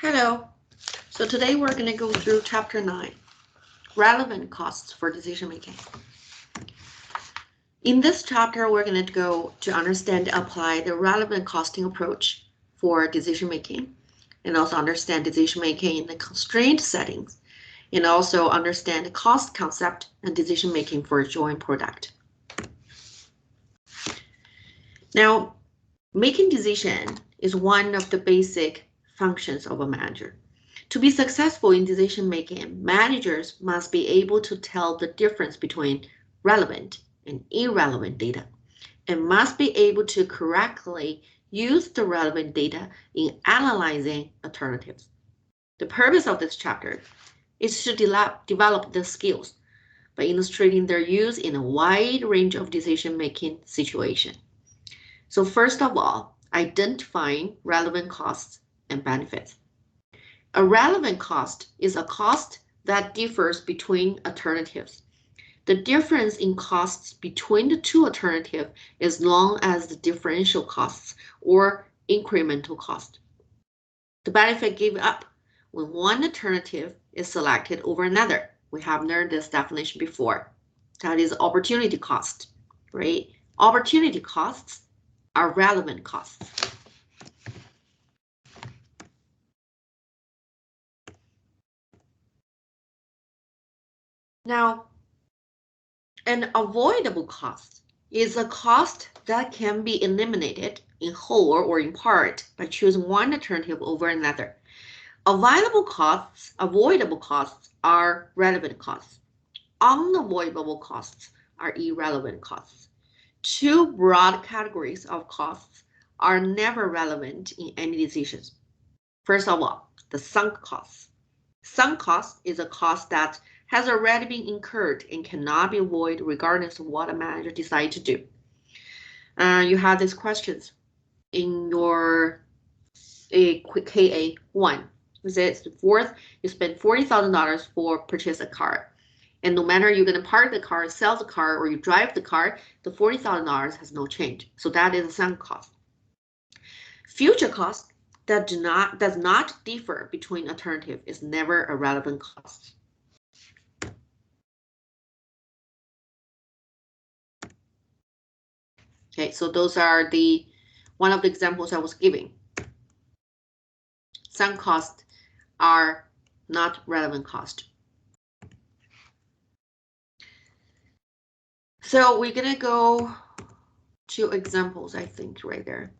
Hello. So today we're going to go through Chapter 9, Relevant Costs for Decision Making. In this chapter, we're going to go to understand and apply the relevant costing approach for decision making, and also understand decision making in the constraint settings, and also understand the cost concept and decision making for a joint product. Now, making decision is one of the basic functions of a manager. To be successful in decision making, managers must be able to tell the difference between relevant and irrelevant data, and must be able to correctly use the relevant data in analyzing alternatives. The purpose of this chapter is to develop the skills by illustrating their use in a wide range of decision-making situations. So first of all, identifying relevant costs and benefits. A relevant cost is a cost that differs between alternatives. The difference in costs between the two alternatives is known as the differential costs or incremental cost. The benefit given up when one alternative is selected over another. We have learned this definition before. That is opportunity cost, right? Opportunity costs are relevant costs. Now, an avoidable cost is a cost that can be eliminated in whole or in part by choosing one alternative over another. Avoidable costs are relevant costs. Unavoidable costs are irrelevant costs. Two broad categories of costs are never relevant in any decisions. First of all, the sunk costs. Sunk cost is a cost that has already been incurred and cannot be avoided regardless of what a manager decides to do. You have these questions in your KA1. This fourth, you spend $40,000 for purchase a car. And no matter you're going to park the car, sell the car, or you drive the car, the $40,000 has no change. So that is a sunk cost. Future cost that does not differ between alternatives is never a relevant cost. Okay, so those are one of the examples I was giving. Sunk costs are not relevant cost. So we're gonna go to examples, I think, right there.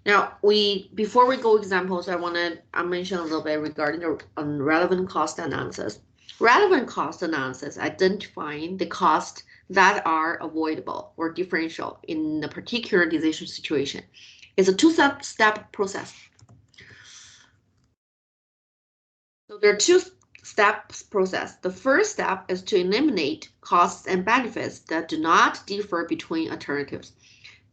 Now, before we go examples, I mention a little bit regarding the relevant cost analysis. Relevant cost analysis identifying the costs that are avoidable or differential in a particular decision situation. It's a two-step process. So there are two steps process. The first step is to eliminate costs and benefits that do not differ between alternatives.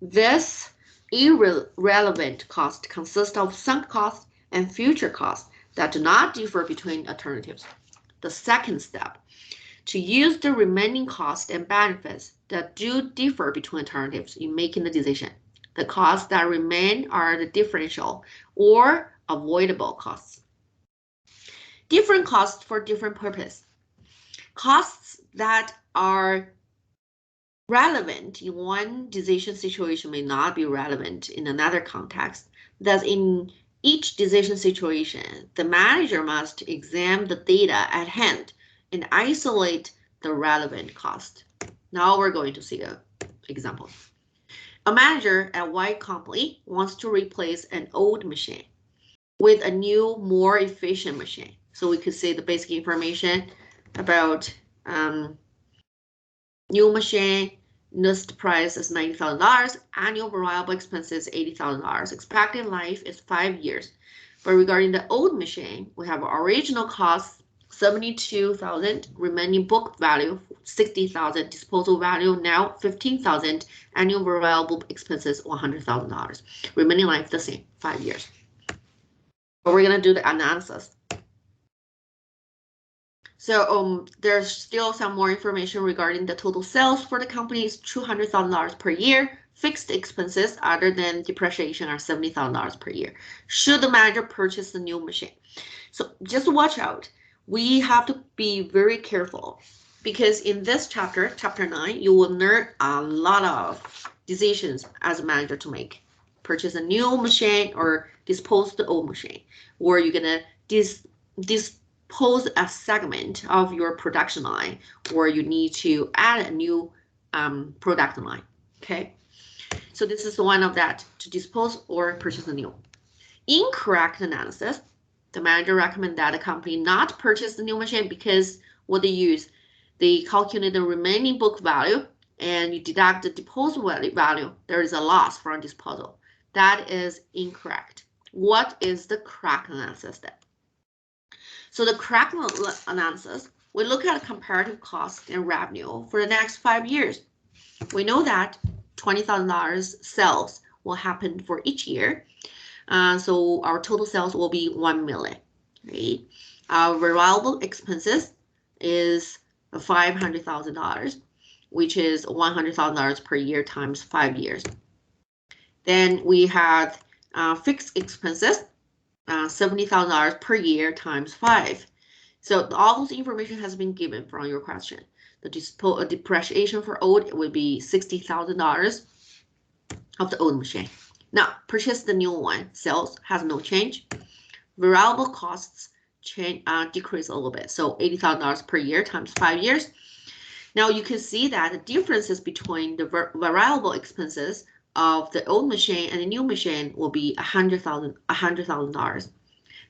This irrelevant cost consists of sunk costs and future costs that do not differ between alternatives. The second step, to use the remaining costs and benefits that do differ between alternatives in making the decision. The costs that remain are the differential or avoidable costs. Different costs for different purpose. Costs that are relevant in one decision situation may not be relevant in another context. Thus, in each decision situation, the manager must examine the data at hand and isolate the relevant cost. Now we're going to see an example. A manager at Y company wants to replace an old machine with a new, more efficient machine. So we could say the basic information about new machine, list price is $90,000, annual variable expenses $80,000, expected life is 5 years. But regarding the old machine, we have original cost $72,000, remaining book value $60,000, disposal value now $15,000, annual variable expenses $100,000. Remaining life the same, 5 years. But we're gonna do the analysis. So there's still some more information regarding the total sales for the company is $200,000 per year. Fixed expenses other than depreciation are $70,000 per year. Should the manager purchase the new machine? So just watch out. We have to be very careful because in this chapter, chapter 9, you will learn a lot of decisions as a manager to make. Purchase a new machine or dispose the old machine, or you're gonna dispose a segment of your production line, or you need to add a new product line. Okay, so this is one of that, to dispose or purchase a new. Incorrect analysis. The manager recommends that the company not purchase the new machine because what they use, they calculate the remaining book value and you deduct the disposal value. There is a loss from disposal. That is incorrect. What is the correct analysis then? So the correct analysis, we look at comparative cost and revenue for the next 5 years. We know that $20,000 sales will happen for each year. So our total sales will be 1 million, right? Our variable expenses is $500,000, which is $100,000 per year times 5 years. Then we had fixed expenses, $70,000 per year times 5. So all those information has been given from your question. The depreciation for old would be $60,000 of the old machine. Now, purchase the new one, sales has no change. Variable costs decrease a little bit, so $80,000 per year times 5 years. Now you can see that the differences between the variable expenses of the old machine and the new machine will be $100,000.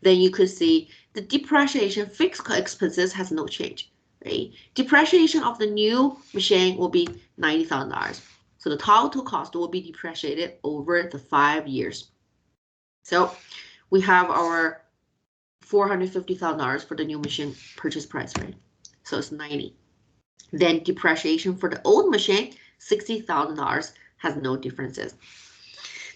Then you could see the depreciation fixed expenses has no change, right? Depreciation of the new machine will be $90,000. So the total cost will be depreciated over the 5 years. So we have our $450,000 for the new machine purchase price, right? So it's 90. Then depreciation for the old machine, $60,000, has no differences.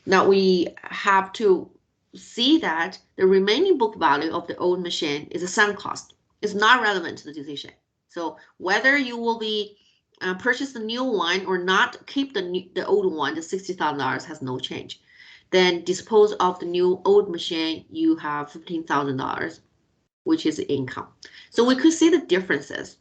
Now we have to see that the remaining book value of the old machine is a sunk cost. It's not relevant to the decision. So whether you will be purchase the new one or not keep the old one, the $60,000 has no change. Then dispose of the new old machine, you have $15,000, which is income. So we could see the differences.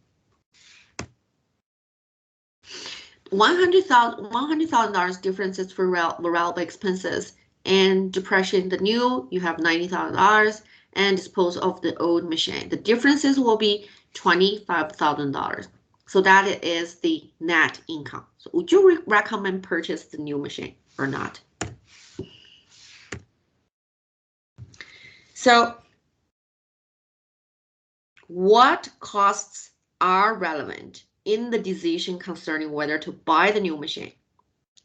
$100,000 differences for variable expenses, and depreciation the new, you have $90,000, and dispose of the old machine. The differences will be $25,000. So that is the net income. So would you recommend purchase the new machine or not? So what costs are relevant in the decision concerning whether to buy the new machine?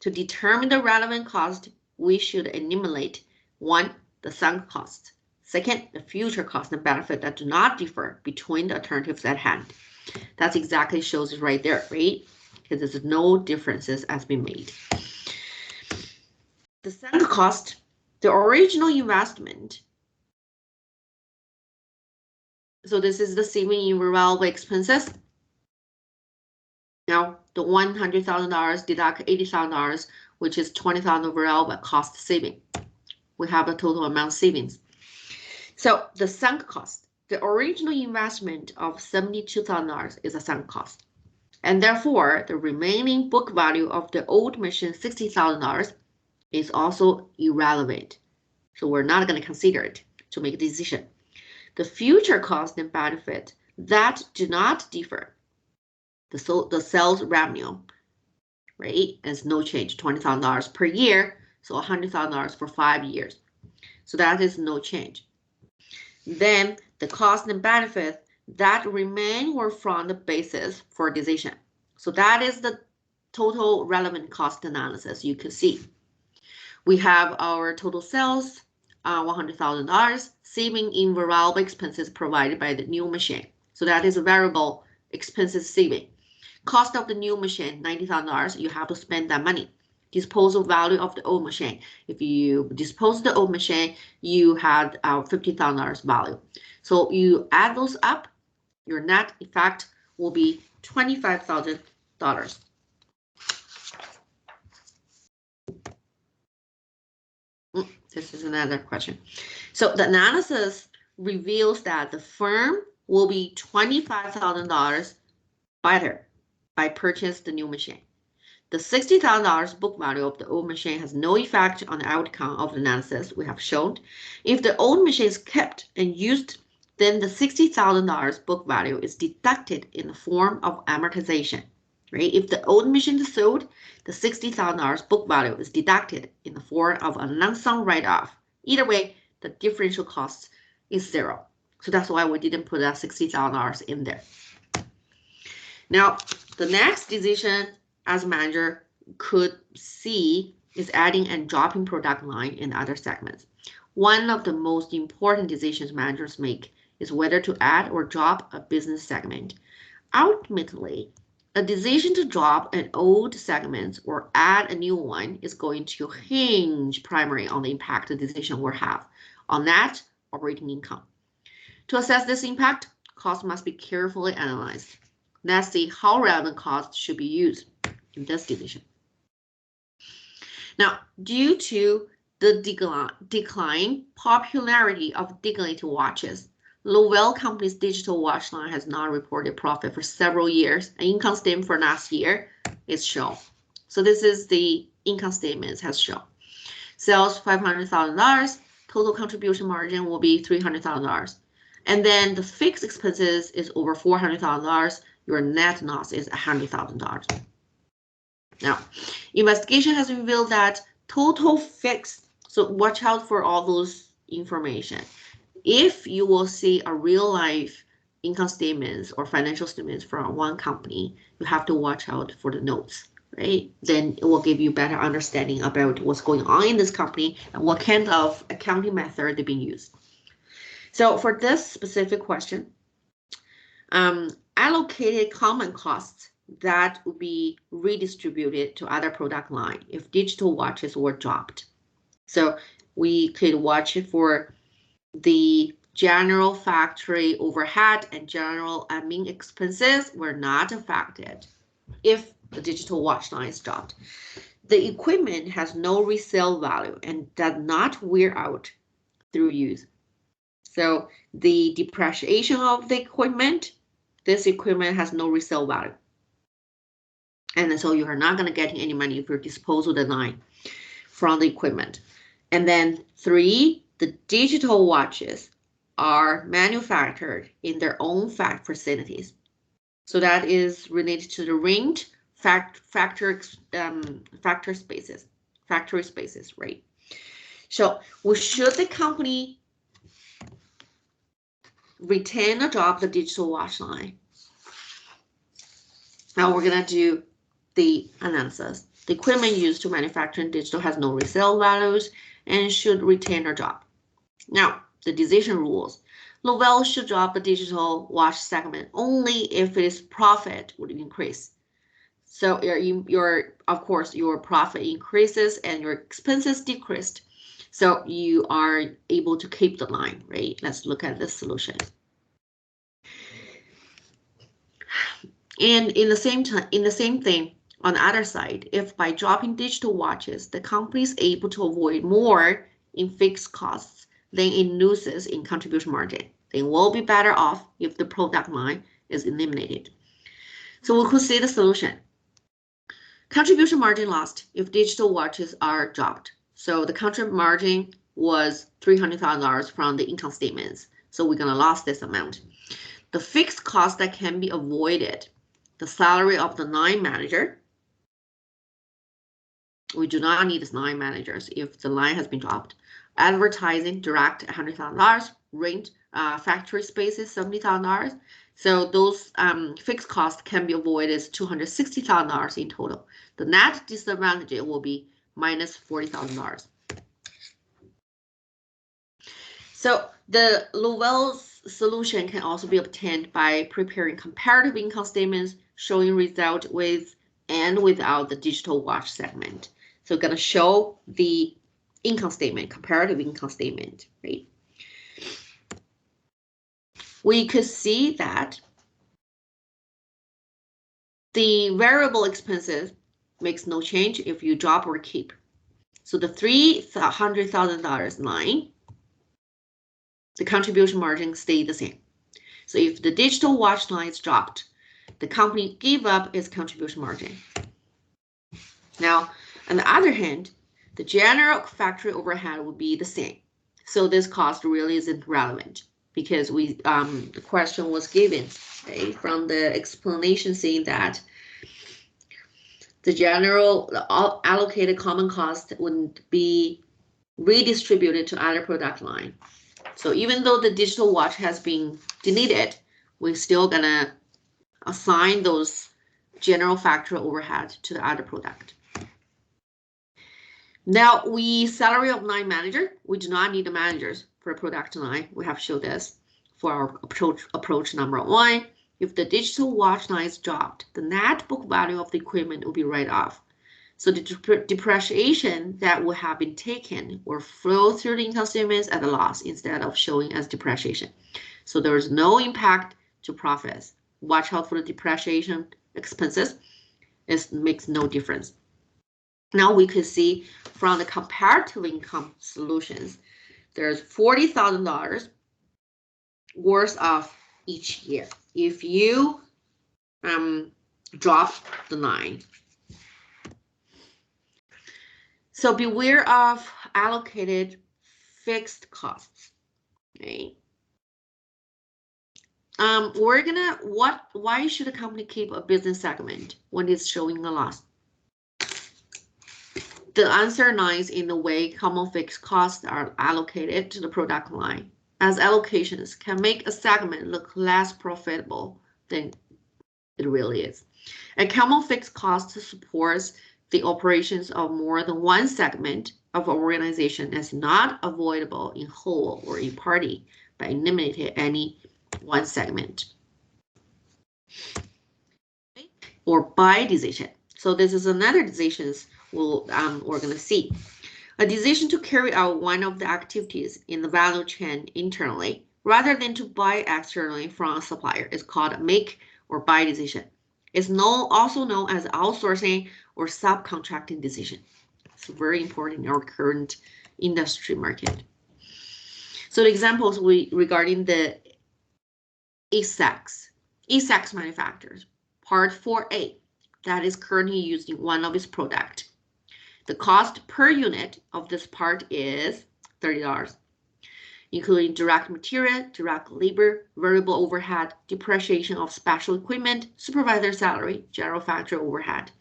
To determine the relevant cost, we should eliminate 1, the sunk cost. 2nd, the future cost and benefit that do not differ between the alternatives at hand. That's exactly shows it right there, right? Because there's no differences has been made. The sunk cost, the original investment. So this is the saving in variable expenses. Now the $100,000 deduct $80,000, which is $20,000 variable cost saving. We have a total amount savings. So the sunk cost, the original investment of $72,000 is a sunk cost. And therefore, the remaining book value of the old machine, $60,000, is also irrelevant. So we're not going to consider it to make a decision. The future cost and benefit that do not differ. The sales revenue, right, is no change, $20,000 per year, so $100,000 for 5 years. So that is no change. Then the cost and benefit that remain were from the basis for decision. So that is the total relevant cost analysis you can see. We have our total sales, $100,000, saving in variable expenses provided by the new machine. So that is a variable expenses saving. Cost of the new machine, $90,000, you have to spend that money. Disposal value of the old machine. If you dispose the old machine, you had $50,000 value. So you add those up, Your net effect will be $25,000. This is another question. So the analysis reveals that the firm will be $25,000 better by purchasing the new machine. The $60,000 book value of the old machine has no effect on the outcome of the analysis we have shown. If the old machine is kept and used, then the $60,000 book value is deducted in the form of amortization. Right? If the old machine is sold, the $60,000 book value is deducted in the form of a lump sum write-off. Either way, the differential cost is zero. So that's why we didn't put that $60,000 in there. Now, the next decision as a manager could see is adding and dropping product line in other segments. One of the most important decisions managers make is whether to add or drop a business segment. Ultimately, a decision to drop an old segment or add a new one is going to hinge primarily on the impact the decision will have on net operating income. To assess this impact, costs must be carefully analyzed. Let's see how relevant costs should be used in this decision. Now, due to the decline popularity of dignity watches, Lovell Company's digital watch line has not reported profit for several years. An income statement for last year is shown. So this is the income statement has shown. Sales $500,000, total contribution margin will be $300,000. And then the fixed expenses is over $400,000. Your net loss is $100,000. Now, investigation has revealed that total fixed, so watch out for all those information. If you will see a real life income statements or financial statements from one company, you have to watch out for the notes, right? Then it will give you better understanding about what's going on in this company and what kind of accounting method they're being used. So for this specific question, allocated common costs that would be redistributed to other product line if digital watches were dropped. So we could watch it for the general factory overhead and general admin expenses were not affected if the digital watch line is dropped. The equipment has no resale value and does not wear out through use. So the depreciation of the equipment, this equipment has no resale value. And so you are not going to get any money if you dispose of the line from the equipment. And then 3, the digital watches are manufactured in their own facilities. So that is related to the range factory spaces, right? So should the company retain or drop the digital watch line? Now we're gonna do the analysis. The equipment used to manufacture digital has no resale values and should retain or drop. Now, the decision rules. Lovell should drop the digital watch segment only if its profit would increase. So of course, your profit increases and your expenses decreased. So you are able to keep the line, right? Let's look at this solution. And in the same thing, on the other side, if by dropping digital watches, the company is able to avoid more in fixed costs than it loses in contribution margin, they will be better off if the product line is eliminated. So we could see the solution. Contribution margin lost if digital watches are dropped. So the contribution margin was $300,000 from the income statements. So we're gonna lose this amount. The fixed cost that can be avoided, the salary of the line manager. We do not need line managers if the line has been dropped. Advertising, direct, $100,000. Rent, factory spaces, $70,000. So those fixed costs can be avoided as $260,000 in total. The net disadvantage will be minus $40,000. So the Lovell's solution can also be obtained by preparing comparative income statements showing result with and without the digital watch segment. So going to show the income statement, comparative income statement, right? We could see that The variable expenses makes no change if you drop or keep. So the $300,000 line, the contribution margin stayed the same. So if the digital watch line is dropped, the company gave up its contribution margin. Now, on the other hand, the general factory overhead would be the same. So this cost really isn't relevant because the question was given, okay, from the explanation saying that the general allocated common cost would be redistributed to other product line. So even though the digital watch has been deleted, we're still gonna assign those general factory overhead to the other product. Now we salary of 9 manager. We do not need the managers for a product line. We have showed this for our approach number 1. If the digital watch line is dropped, the net book value of the equipment will be write off. So the depreciation that would have been taken will flow through the income statements as a loss instead of showing as depreciation. So there is no impact to profits. Watch out for the depreciation expenses. It makes no difference. Now we could see from the comparative income solutions, there's $40,000 worth of each year. If you drop the line. So beware of allocated fixed costs. Okay. Why should a company keep a business segment when it's showing a loss? The answer lies in the way common fixed costs are allocated to the product line, as allocations can make a segment look less profitable than it really is. A common fixed cost supports the operations of more than one segment of an organization is not avoidable in whole or in party by eliminating any one segment or by decision. So this is another decisions we're going to see. A decision to carry out one of the activities in the value chain internally rather than to buy externally from a supplier is called a make or buy decision. It's also known as outsourcing or subcontracting decision. It's very important in our current industry market. So the examples regarding the ESAX manufacturers, part 4A, that is currently used in one of its products. The cost per unit of this part is $30, including direct material, direct labor, variable overhead, depreciation of special equipment, supervisor salary, general factory overhead.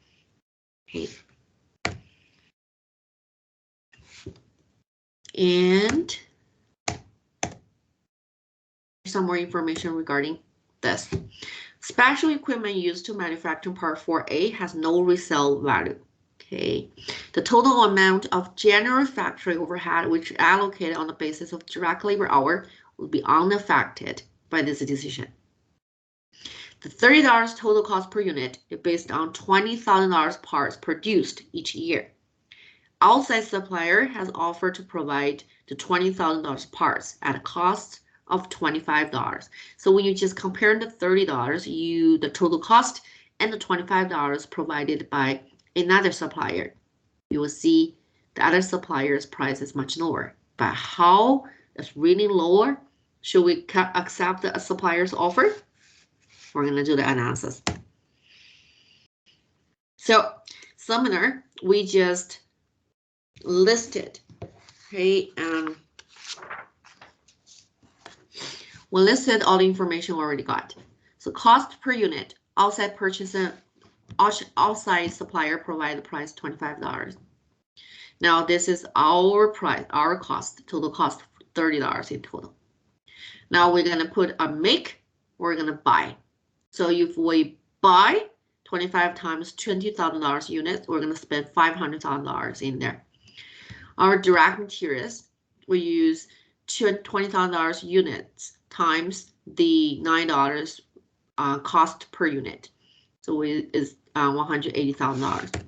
Okay. And some more information regarding this. Special equipment used to manufacture part 4A has no resale value. Okay, the total amount of general factory overhead, which is allocated on the basis of direct labor hour, will be unaffected by this decision. The $30 total cost per unit is based on $20,000 parts produced each year. Outside supplier has offered to provide the $20,000 parts at a cost of $25. So when you just compare the $30, the total cost and the $25 provided by another supplier, you will see the other supplier's price is much lower. But how it's really lower? Should we accept the supplier's offer? We're going to do the analysis. So similar, we just listed, okay, we listed all the information we already got. So cost per unit, outside purchaser, outside supplier provide the price $25. Now this is our price, our cost, total cost $30 in total. Now we're gonna put a make, we're gonna buy. So if we buy 25 times $20,000 units, we're gonna spend $500,000 in there. Our direct materials, we use $20,000 units times the $9 cost per unit. So it is $180,000.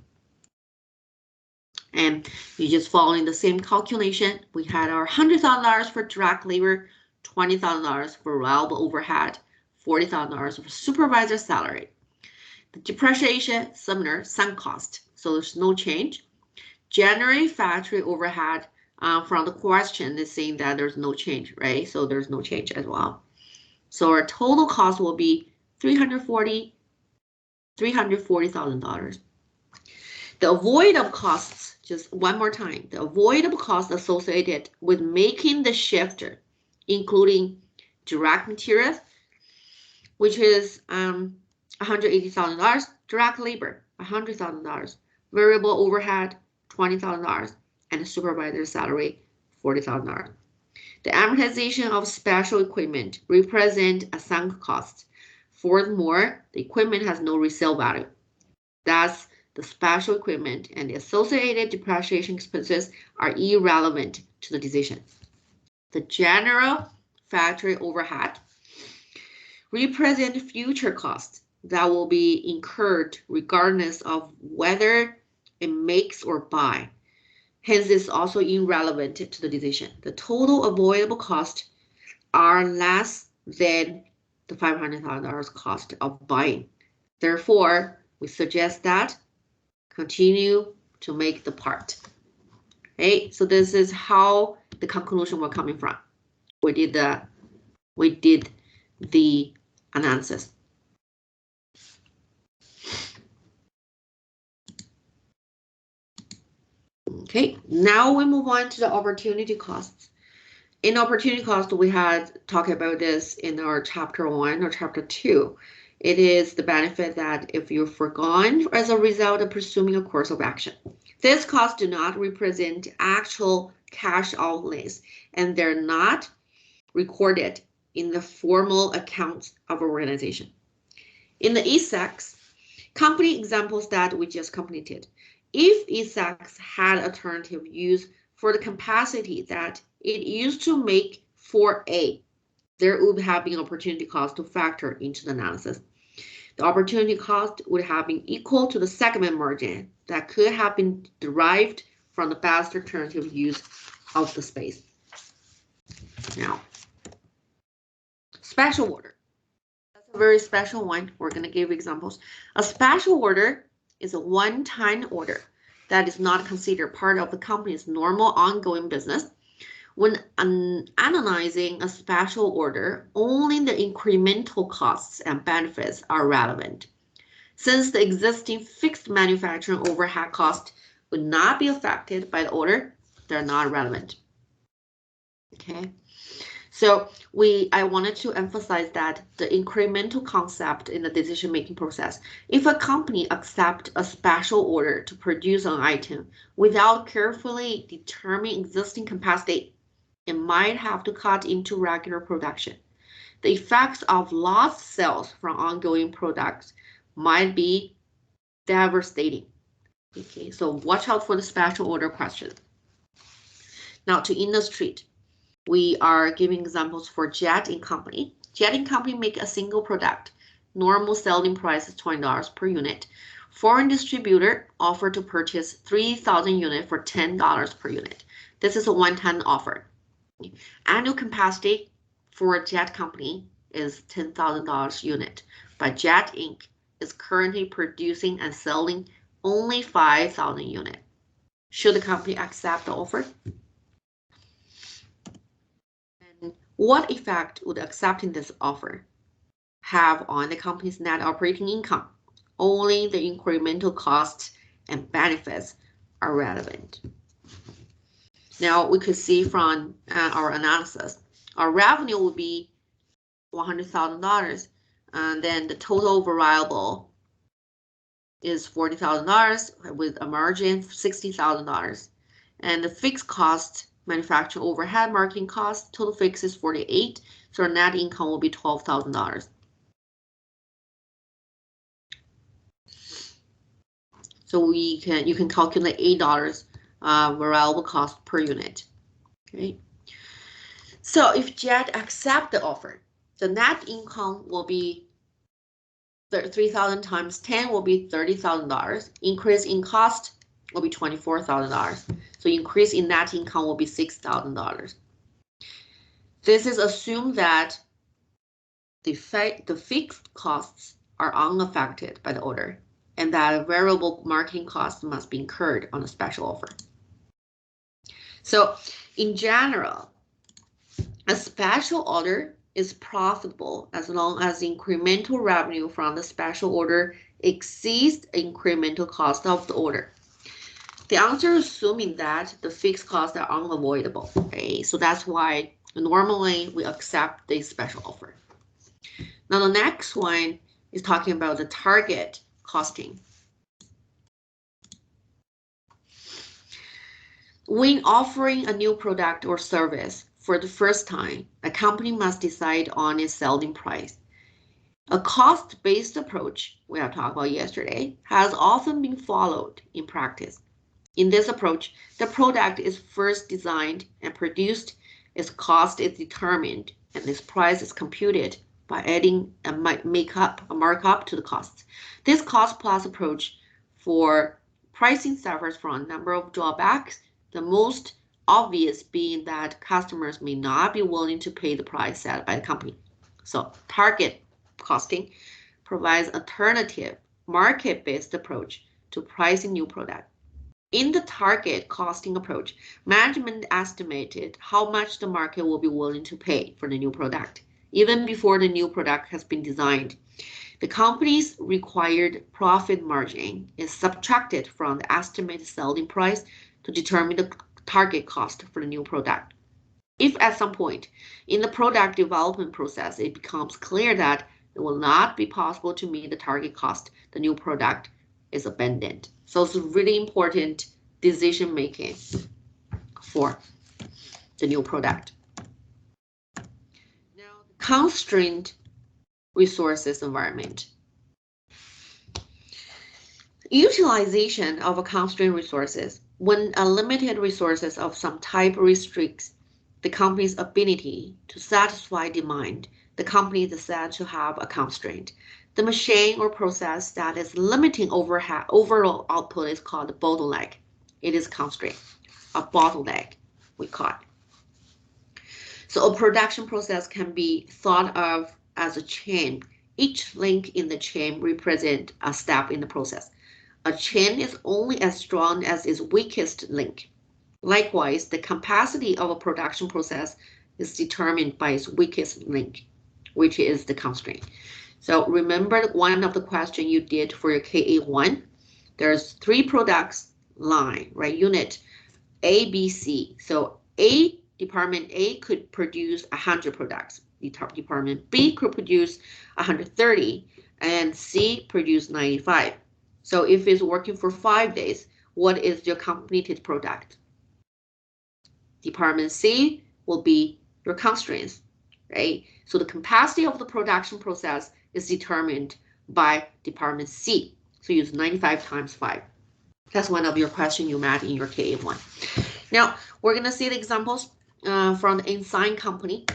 And you just following the same calculation. We had our $100,000 for direct labor, $20,000 for reliable overhead, $40,000 for supervisor salary. The depreciation, similar, sunk cost. So there's no change. Generally, factory overhead from the question is saying that there's no change, right? So there's no change as well. So our total cost will be $340,000. The avoidable costs, just one more time, the avoidable costs associated with making the shifter, including direct materials, which is $180,000, direct labor, $100,000, variable overhead, $20,000, and supervisor salary, $40,000. The amortization of special equipment represents a sunk cost. Furthermore, the equipment has no resale value. Thus, the special equipment and the associated depreciation expenses are irrelevant to the decision. The general factory overhead represent future costs that will be incurred regardless of whether it makes or buy. Hence, it's also irrelevant to the decision. The total avoidable costs are less than the $500,000 cost of buying. Therefore, we suggest that continue to make the part. Okay, so this is how the conclusion we're coming from. We did the analysis. Okay, now we move on to the opportunity costs. In opportunity cost, we had talked about this in our chapter 1 or chapter 2. It is the benefit that if you're forgone as a result of pursuing a course of action. These costs do not represent actual cash outlays, and they're not recorded in the formal accounts of an organization. In the ESEX, company examples that we just completed, if ESEX had alternative use for the capacity that it used to make for A, there would have been opportunity cost to factor into the analysis. The opportunity cost would have been equal to the segment margin that could have been derived from the best alternative use of the space. Now, special order. That's a very special one. We're going to give examples. A special order is a one-time order that is not considered part of the company's normal ongoing business. When analyzing a special order, only the incremental costs and benefits are relevant. Since the existing fixed manufacturing overhead cost would not be affected by the order, they're not relevant. Okay, so I wanted to emphasize that the incremental concept in the decision-making process. If a company accepts a special order to produce an item without carefully determining existing capacity, it might have to cut into regular production. The effects of lost sales from ongoing products might be devastating. Okay, so watch out for the special order question. Now to illustrate, we are giving examples for Jet & Company. Jet & Company make a single product. Normal selling price is $20 per unit. Foreign distributor offered to purchase 3,000 units for $10 per unit. This is a one-time offer. Annual capacity for Jet Company is $10,000 unit, but Jet Inc. is currently producing and selling only 5,000 units. Should the company accept the offer? And what effect would accepting this offer have on the company's net operating income? Only the incremental costs and benefits are relevant. Now we could see from our analysis, our revenue would be $100,000, and then the total variable is $40,000 with a margin of $60,000, and the fixed cost, manufacturing overhead, marketing cost, total fixed is $48,000, so our net income will be $12,000. So you can calculate $8 variable cost per unit. Okay. So if Jet accept the offer, the net income will be 3,000 times 10 will be $30,000. Increase in cost will be $24,000. So increase in net income will be $6,000. This is assumed that the fixed costs are unaffected by the order, and that a variable marketing cost must be incurred on a special offer. So in general, a special order is profitable as long as the incremental revenue from the special order exceeds the incremental cost of the order. The answer is assuming that the fixed costs are unavoidable. Okay, so that's why normally we accept the special offer. Now the next one is talking about the target costing. When offering a new product or service for the first time, a company must decide on its selling price. A cost-based approach we have talked about yesterday has often been followed in practice. In this approach, the product is first designed and produced, its cost is determined, and its price is computed by adding a markup to the costs. This cost-plus approach for pricing suffers from a number of drawbacks, the most obvious being that customers may not be willing to pay the price set by the company. So target costing provides an alternative market-based approach to pricing new product. In the target costing approach, management estimated how much the market will be willing to pay for the new product, even before the new product has been designed. The company's required profit margin is subtracted from the estimated selling price to determine the target cost for the new product. If at some point in the product development process it becomes clear that it will not be possible to meet the target cost, the new product is abandoned. So it's really important decision making for the new product. Now, the constraint resources environment. Utilization of a constraint resources when unlimited resources of some type restricts the company's ability to satisfy demand. The company is said to have a constraint. The machine or process that is limiting overall output is called a bottleneck. It is constraint, a bottleneck, we call it. So a production process can be thought of as a chain. Each link in the chain represents a step in the process. A chain is only as strong as its weakest link. Likewise, the capacity of a production process is determined by its weakest link, which is the constraint. So remember one of the questions you did for your KA1, there's 3 products line, right? Unit A, B, C. So Department A could produce 100 products. Department B could produce 130 and C produce 95. So if it's working for 5 days, what is your completed product? Department C will be your constraints, right? So the capacity of the production process is determined by Department C. So use 95 times 5. That's one of your questions you met in your KA1. Now, we're going to see the examples from the Ensign company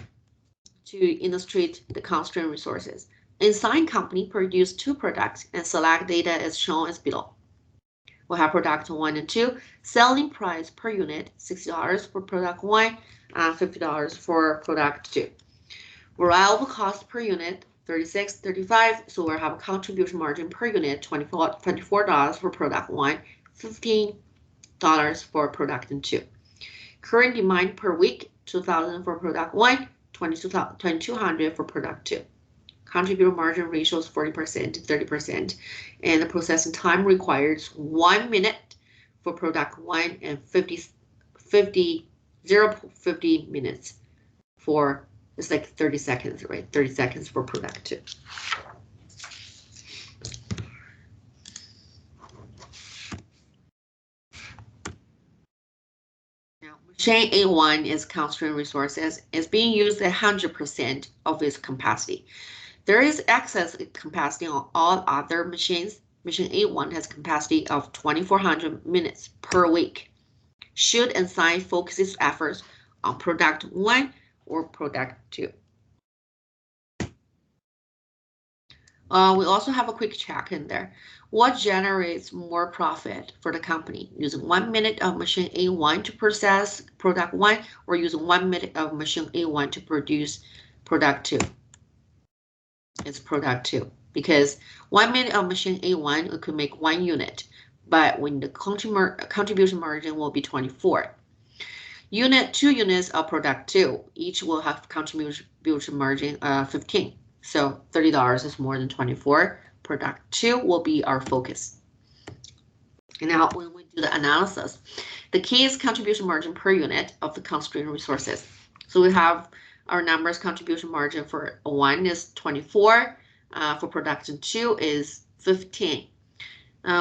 to illustrate the constraint resources. Ensign company produced 2 products and select data as shown as below. We'll have product 1 and 2. Selling price per unit, $60 for product 1 and $50 for product 2. Variable cost per unit, $36, $35. So we'll have a contribution margin per unit, $24 for product 1, $15 for product 2. Current demand per week, $2,000 for product 1, $2,200 for product 2. Contribution margin ratio is 40% to 30%, and the processing time requires 1 minute for product 1 and 50 minutes for, it's like 30 seconds, right? 30 seconds for product 2. Now, machine A1 is constrained resources. It's being used at 100% of its capacity. There is excess capacity on all other machines. Machine A1 has capacity of 2,400 minutes per week. Should Ensign focus its efforts on product 1 or product 2? We also have a quick check in there. What generates more profit for the company? Using 1 minute of machine A1 to process product 1 or using 1 minute of machine A1 to produce product 2? It's product 2. because 1 minute of machine A1 it could make 1 unit, but when the contribution margin will be 24. 2 units of product 2, each will have contribution margin 15. So $30 is more than 24. Product 2 will be our focus. And now when we do the analysis, the key is contribution margin per unit of the constrained resources. So we have our numbers. Contribution margin for 1 is 24. For production 2 is 15.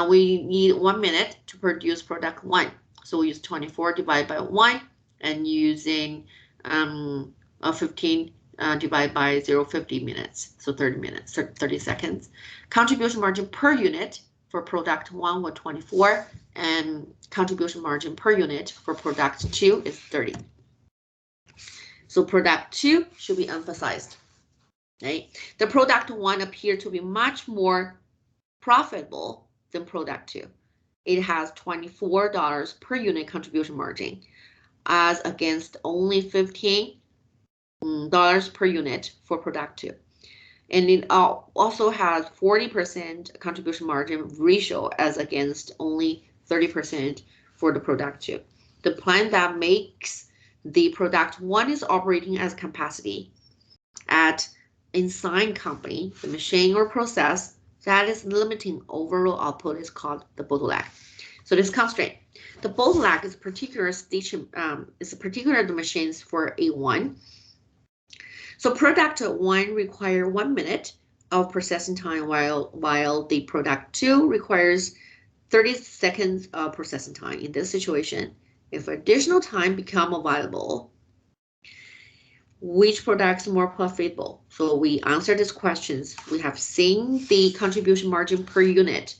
We need 1 minute to produce product 1. So we use 24 divided by 1 and using 15 divided by 0.50 minutes. So 30 minutes, 30 seconds. Contribution margin per unit for product 1 was 24 and contribution margin per unit for product 2 is 30. So product 2 should be emphasized. Right? The product 1 appeared to be much more profitable than product 2. It has $24 per unit contribution margin as against only $15 per unit for product 2. And it also has 40% contribution margin ratio as against only 30% for the product 2. The plant that makes the product 1 is operating as capacity at inside company, the machine or process that is limiting overall output is called the bottleneck. So this constraint. The bottleneck is particular the machines for A1. So product 1 requires 1 minute of processing time while the product 2 requires 30 seconds of processing time. In this situation, if additional time become available, which products are more profitable? So we answer these questions. We have seen the contribution margin per unit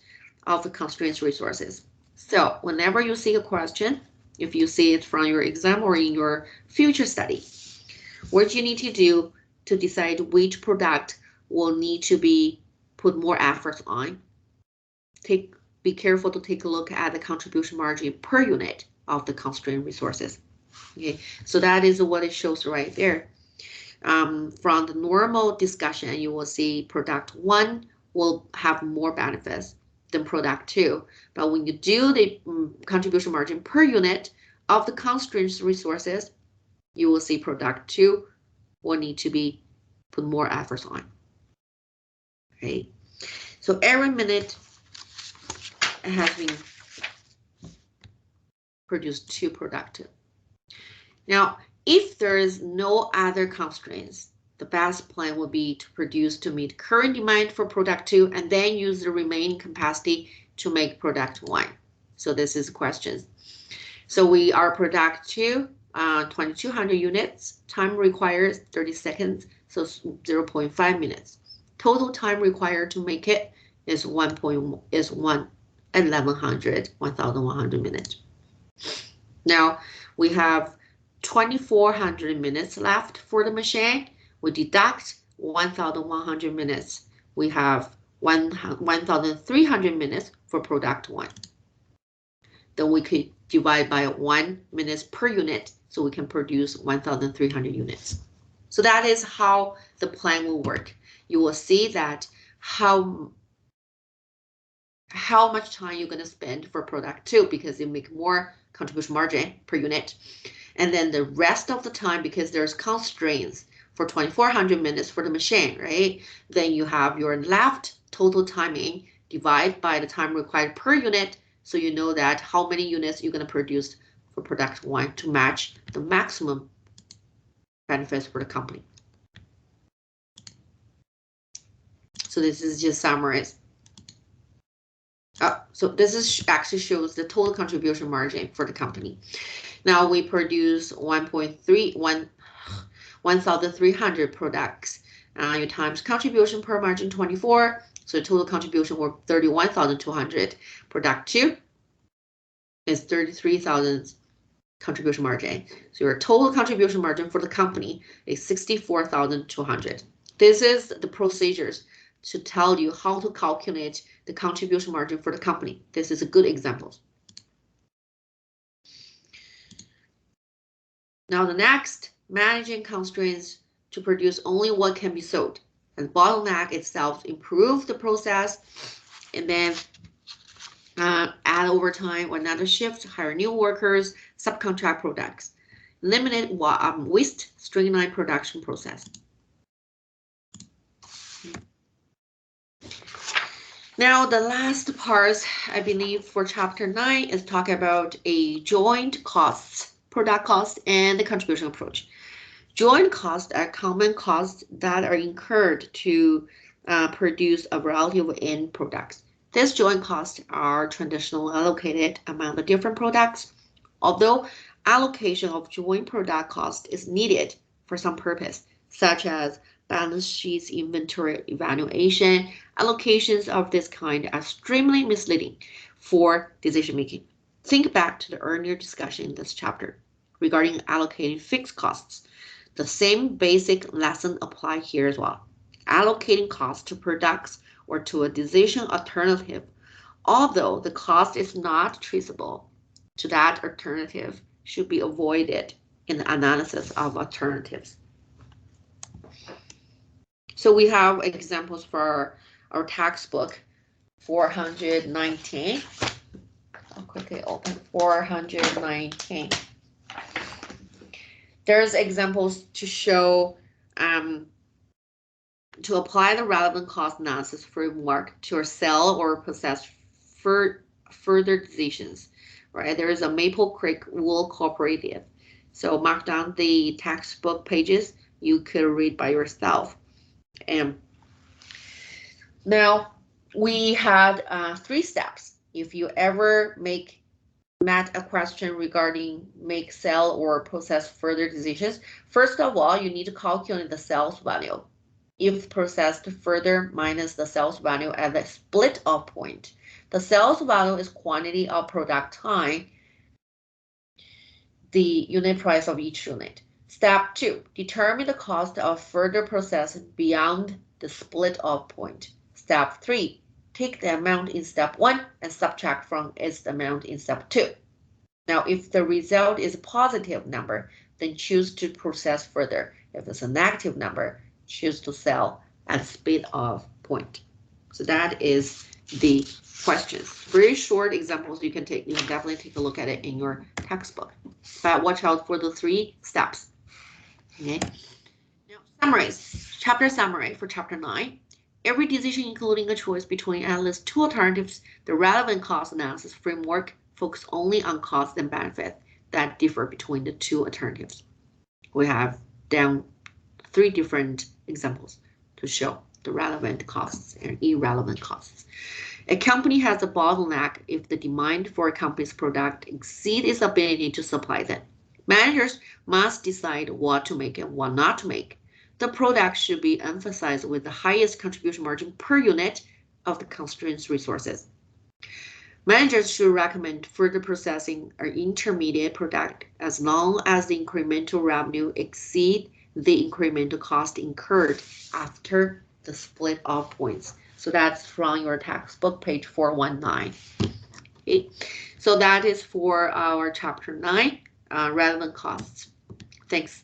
of the constraints resources. So whenever you see a question, if you see it from your exam or in your future study, what you need to do to decide which product will need to be put more efforts on, be careful to take a look at the contribution margin per unit of the constrained resources. Okay, so that is what it shows right there. From the normal discussion, you will see product 1 will have more benefits than product 2. But when you do the contribution margin per unit of the constrained resources, you will see product 2 will need to be put more efforts on. Okay, so every minute has been produced 2 product 2. Now, if there is no other constraints, the best plan would be to produce to meet current demand for product 2 and then use the remaining capacity to make product 1. So this is questions. So we are product 2, 2200 units. Time required 30 seconds, so 0.5 minutes. Total time required to make it is 1100 minutes. Now we have 2400 minutes left for the machine. We deduct 1100 minutes. We have 1300 minutes for product 1. Then we could divide by 1 minute per unit so we can produce 1300 units. So that is how the plan will work. You will see that how much time you're going to spend for product 2 because you make more contribution margin per unit. And then the rest of the time, because there's constraints for 2400 minutes for the machine, right? Then you have your left total timing divided by the time required per unit. So you know that how many units you're going to produce for product 1 to match the maximum benefits for the company. So this is just summarized. So this is actually shows the total contribution margin for the company. Now we produce 1,300 products. Your times contribution per margin 24. So total contribution were 31,200. Product 2 is 33,000 contribution margin. So your total contribution margin for the company is 64,200. This is the procedures to tell you how to calculate the contribution margin for the company. This is a good example. Now the next, managing constraints to produce only what can be sold. And bottleneck itself improve the process, and then add overtime or another shift, hire new workers, subcontract products, eliminate waste, streamline production process. Now, the last part, I believe, for chapter 9 is talk about a joint costs, product cost, and the contribution approach. Joint costs are common costs that are incurred to produce a variety of end products. These joint costs are traditionally allocated among the different products, although allocation of joint product cost is needed for some purpose, such as balance sheets, inventory evaluation. Allocations of this kind are extremely misleading for decision making. Think back to the earlier discussion in this chapter regarding allocating fixed costs. The same basic lesson applies here as well. Allocating costs to products or to a decision alternative, although the cost is not traceable to that alternative, should be avoided in the analysis of alternatives. So we have examples for our textbook 419. I'll quickly open 419. There's examples to show to apply the relevant cost analysis framework to sell or possess further decisions, right? There is a Maple Creek Wool Cooperative. So mark down the textbook pages. You could read by yourself. And now we had 3 steps. If you ever met a question regarding make, sell, or possess further decisions, first of all, you need to calculate the sales value. If processed further minus the sales value at the split off point. The sales value is quantity of product time, the unit price of each unit. Step 2, determine the cost of further processing beyond the split off point. Step 3, take the amount in step 1 and subtract from its amount in step 2. Now, if the result is a positive number, then choose to process further. If it's a negative number, choose to sell at split off point. So that is the questions. Very short examples you can definitely take a look at it in your textbook. But watch out for the 3 steps. Okay. Now, summaries. Chapter summary for chapter 9. Every decision including a choice between at least 2 alternatives, the relevant cost analysis framework focus only on costs and benefits that differ between the 2 alternatives. We have down 3 different examples to show the relevant costs and irrelevant costs. A company has a bottleneck if the demand for a company's product exceeds its ability to supply them. Managers must decide what to make and what not to make. The product should be emphasized with the highest contribution margin per unit of the constrained resources. Managers should recommend further processing an intermediate product as long as the incremental revenue exceeds the incremental cost incurred after the split off points. So that's from your textbook, page 419. Okay. So that is for our chapter 9, relevant costs. Thanks.